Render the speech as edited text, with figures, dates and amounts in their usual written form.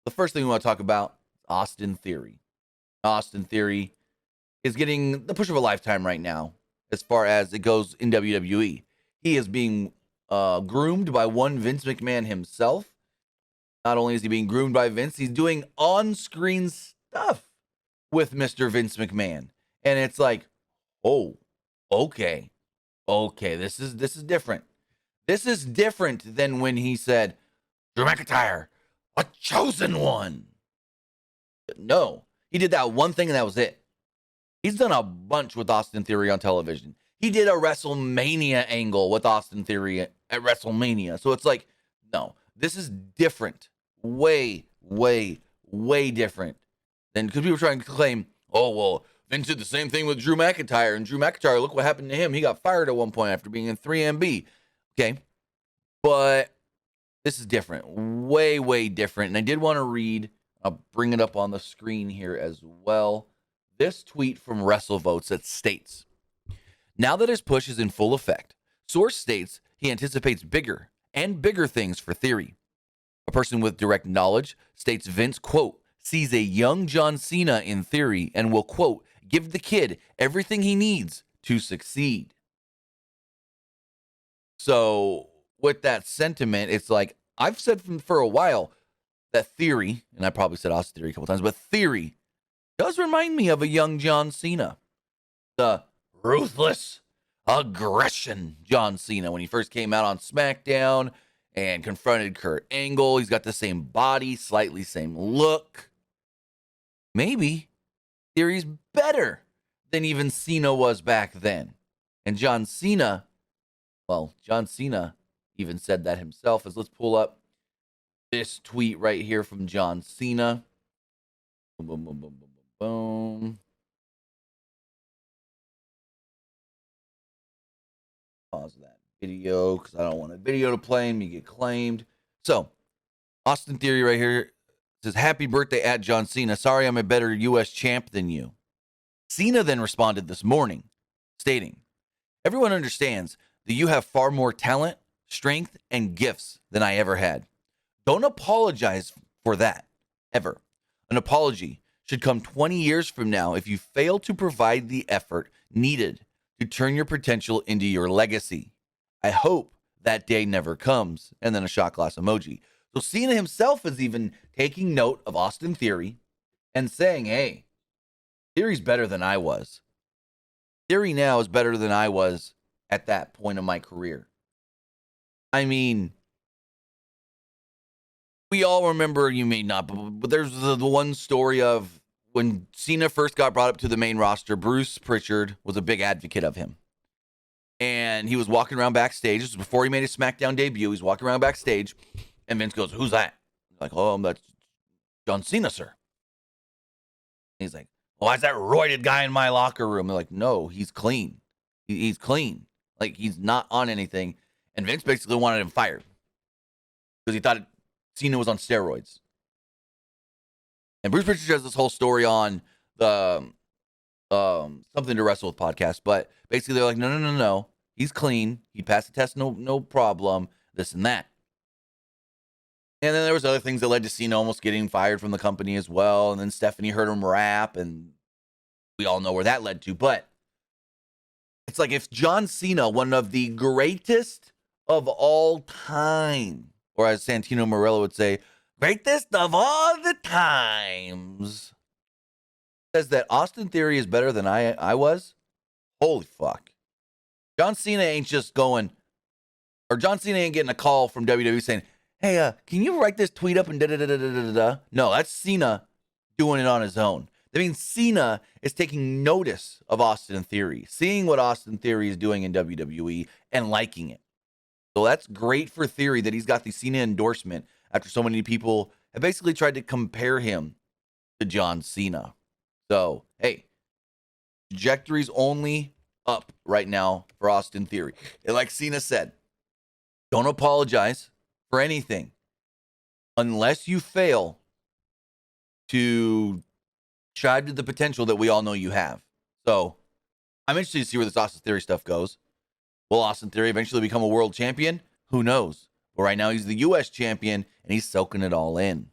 The first thing we want to talk about, Austin Theory. Austin Theory is getting the push of a lifetime right now as far as it goes in WWE. He is being groomed by one Vince McMahon himself. Not only is he being groomed by Vince, he's doing on-screen stuff with Mr. Vince McMahon. And it's like, oh, okay, this is different. This is different than when he said, Drew McIntyre, a chosen one. No, he did that one thing and that was it. He's done a bunch with Austin Theory on television. He did a WrestleMania angle with Austin Theory at WrestleMania. So it's like, no, this is different. Way different than, because people were trying to claim, oh, well, Vince did the same thing with Drew McIntyre. And Drew McIntyre, look what happened to him. He got fired at one point after being in 3MB. Okay. But this is different. Way different. And I did want to read, I'll bring it up on the screen here as well, this tweet from WrestleVotes that states, now that his push is in full effect, source states he anticipates bigger and bigger things for Theory. A person with direct knowledge states Vince, quote, sees a young John Cena in Theory and will, quote, give the kid everything he needs to succeed. So with that sentiment, it's like, I've said for a while that Theory, and I probably said Austin Theory a couple times, but Theory does remind me of a young John Cena. The ruthless aggression John Cena when he first came out on SmackDown and confronted Kurt Angle. He's got the same body, slightly same look. Maybe Theory's better than even Cena was back then. And John Cena even said that himself. Let's pull up this tweet right here from John Cena. Boom. Pause that video because I don't want a video to play and me get claimed. So, Austin Theory right here says, happy birthday at John Cena. Sorry I'm a better U.S. champ than you. Cena then responded this morning, stating, everyone understands that you have far more talent, strength, and gifts than I ever had. Don't apologize for that, ever. An apology should come 20 years from now if you fail to provide the effort needed to turn your potential into your legacy. I hope that day never comes. And then a shot glass emoji. So Cena himself is even taking note of Austin Theory and saying, hey, Theory's better than I was. Theory now is better than I was at that point of my career. I mean, we all remember, you may not, but there's the one story of when Cena first got brought up to the main roster, Bruce Pritchard was a big advocate of him. And he was walking around backstage. This was before he made his SmackDown debut. He's walking around backstage, and Vince goes, who's that? Like, oh, that's John Cena, sir. And he's like, why is that roided guy in my locker room? They're like, no, he's clean. He's clean. Like, he's not on anything. And Vince basically wanted him fired because he thought Cena was on steroids. And Bruce Pritchard has this whole story on the Something to Wrestle With podcast, but basically they're like, no, he's clean. He passed the test, no problem, this and that. And then there was other things that led to Cena almost getting fired from the company as well. And then Stephanie heard him rap, and we all know where that led to. But it's like if John Cena, one of the greatest of all time, or as Santino Marella would say, greatest of all the times, says that Austin Theory is better than I was, holy fuck. John Cena ain't just going, or John Cena ain't getting a call from WWE saying, hey, can you write this tweet up and da-da-da-da-da-da-da? No, that's Cena doing it on his own. That means Cena is taking notice of Austin Theory, seeing what Austin Theory is doing in WWE and liking it. So that's great for Theory that he's got the Cena endorsement after so many people have basically tried to compare him to John Cena. So, hey, trajectory's only up right now for Austin Theory. And like Cena said, don't apologize for anything unless you fail to strive to the potential that we all know you have. So, I'm interested to see where this Austin Theory stuff goes. Will Austin Theory eventually become a world champion? Who knows? But right now he's the U.S. champion, and he's soaking it all in.